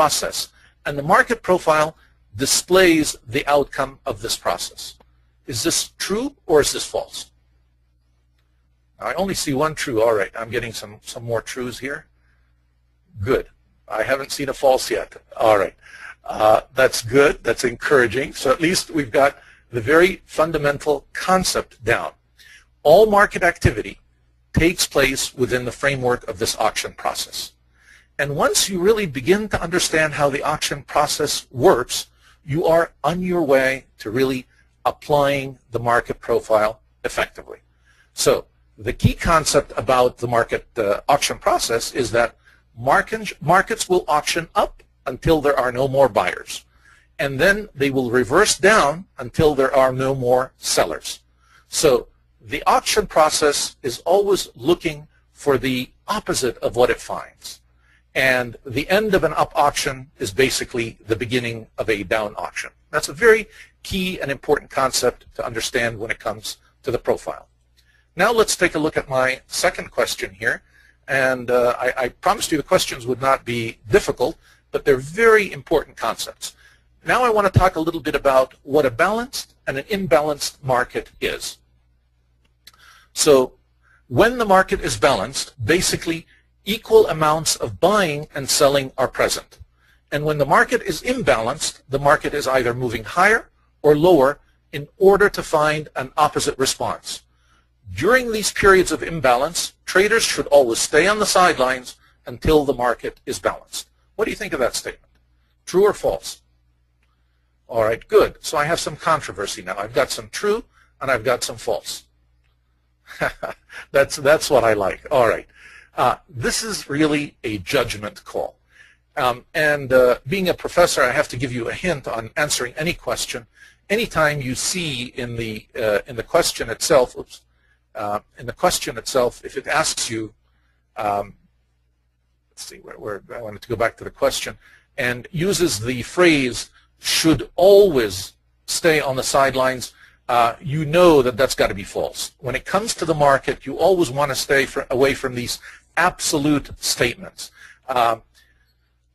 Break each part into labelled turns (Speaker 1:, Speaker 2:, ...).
Speaker 1: process, and the market profile displays the outcome of this process. Is this true or is this false? I only see one true. All right, I'm getting some more trues here. Good. I haven't seen a false yet. All right. That's good. That's encouraging. So at least we've got the very fundamental concept down. All market activity takes place within the framework of this auction process. And once you really begin to understand how the auction process works, you are on your way to really applying the market profile effectively. So the key concept about the market auction process is that markets will auction up until there are no more buyers, and then they will reverse down until there are no more sellers. So the auction process is always looking for the opposite of what it finds, and the end of an up auction is basically the beginning of a down auction. That's a very key and important concept to understand when it comes to the profile. Now let's take a look at my second question here. And I promised you the questions would not be difficult, but they're very important concepts. Now I want to talk a little bit about what a balanced and an imbalanced market is. So when the market is balanced, basically equal amounts of buying and selling are present. And when the market is imbalanced, the market is either moving higher or lower in order to find an opposite response. During these periods of imbalance, traders should always stay on the sidelines until the market is balanced. What do you think of that statement? True or false? All right, good. So I have some controversy now. I've got some true and I've got some false. That's what I like. All right. This is really a judgment call. Being a professor, I have to give you a hint on answering any question. Anytime you see in the question itself, if it asks you, let's see, where I wanted to go back to the question, and uses the phrase "should always stay on the sidelines," you know that that's got to be false. When it comes to the market, you always want to stay away from these absolute statements.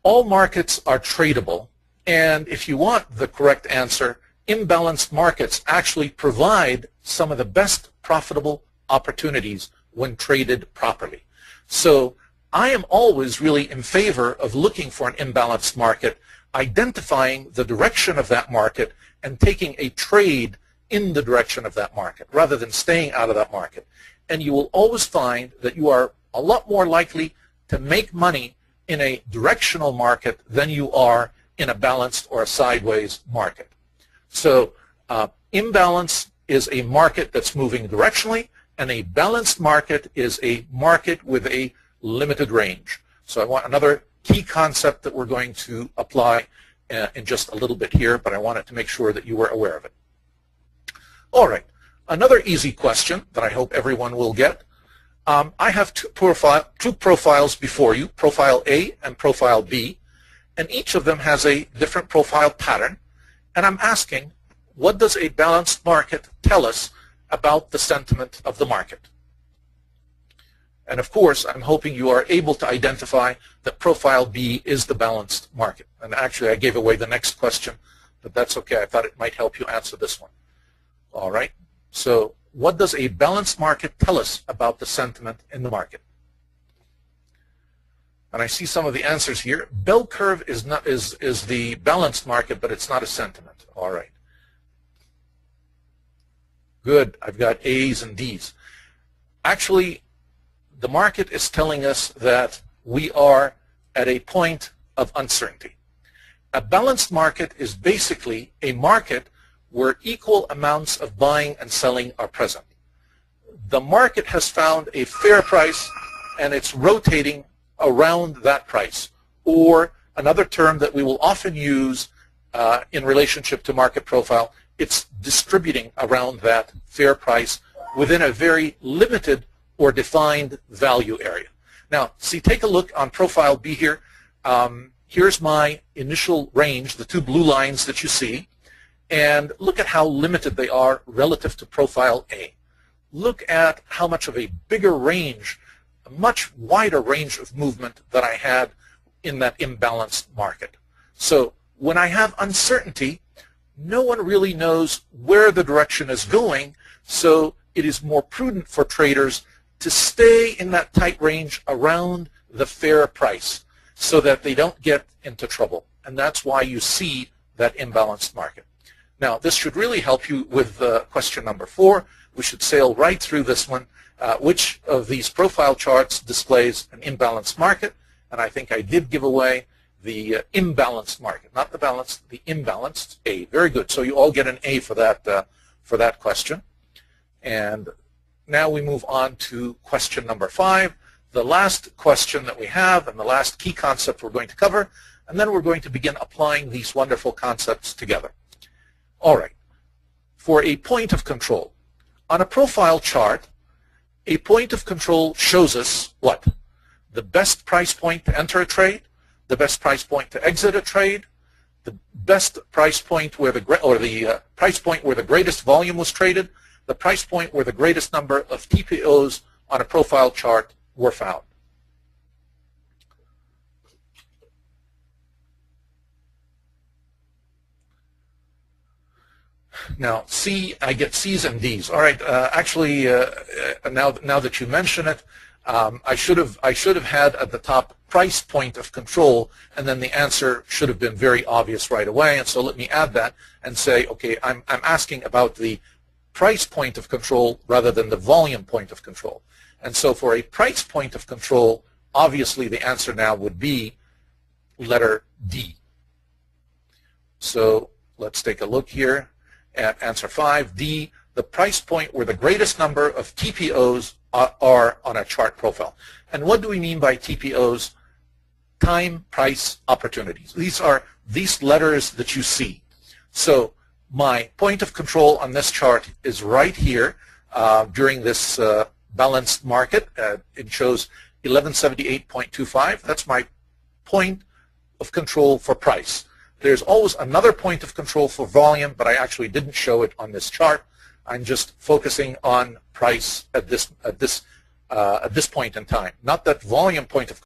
Speaker 1: All markets are tradable, and if you want the correct answer, imbalanced markets actually provide some of the best profitable opportunities when traded properly. So I am always really in favor of looking for an imbalanced market, identifying the direction of that market, and taking a trade in the direction of that market rather than staying out of that market. And you will always find that you are a lot more likely to make money in a directional market than you are in a balanced or a sideways market. So imbalance is a market that's moving directionally, and a balanced market is a market with a limited range. So I want another key concept that we're going to apply in just a little bit here, but I wanted to make sure that you were aware of it. All right, another easy question that I hope everyone will get. I have two profiles before you, Profile A and Profile B, and each of them has a different profile pattern. And I'm asking, what does a balanced market tell us about the sentiment of the market? And of course, I'm hoping you are able to identify that Profile B is the balanced market. And actually, I gave away the next question, but that's okay. I thought it might help you answer this one. All right. So what does a balanced market tell us about the sentiment in the market? And I see some of the answers here. Bell curve is the balanced market, but it's not a sentiment. All right. Good. I've got A's and D's. Actually, the market is telling us that we are at a point of uncertainty. A balanced market is basically a market where equal amounts of buying and selling are present. The market has found a fair price and it's rotating around that price. Or another term that we will often use in relationship to market profile, it's distributing around that fair price within a very limited or defined value area. Now, see, take a look on Profile B here. Here's my initial range, the two blue lines that you see. And look at how limited they are relative to Profile A. Look at how much of a bigger range, a much wider range of movement that I had in that imbalanced market. So when I have uncertainty, no one really knows where the direction is going, so it is more prudent for traders to stay in that tight range around the fair price so that they don't get into trouble. And that's why you see that imbalanced market. Now, this should really help you with question number 4. We should sail right through this one. Which of these profile charts displays an imbalanced market? And I think I did give away the imbalanced market, not the balanced, the imbalanced. A. Very good. So you all get an A for that question. And now we move on to question number 5, the last question that we have and the last key concept we're going to cover, and then we're going to begin applying these wonderful concepts together. All right. For a point of control, on a profile chart, a point of control shows us what? The best price point to enter a trade, the best price point to exit a trade, the best price point where the price point where the greatest volume was traded, the price point where the greatest number of TPOs on a profile chart were found. Now, I get C's and D's. All right. Actually, now that you mention it, I should have had at the top price point of control, and then the answer should have been very obvious right away. And so let me add that and say, okay, I'm asking about the price point of control rather than the volume point of control. And so for a price point of control, obviously the answer now would be letter D. So let's take a look here at answer 5, D, the price point where the greatest number of TPOs are on a chart profile. And what do we mean by TPOs? Time, price, opportunities. These are these letters that you see. So my point of control on this chart is right here during this balanced market. It shows 1178.25. That's my point of control for price. There's always another point of control for volume, but I actually didn't show it on this chart. I'm just focusing on price at this point in time. Not that volume point of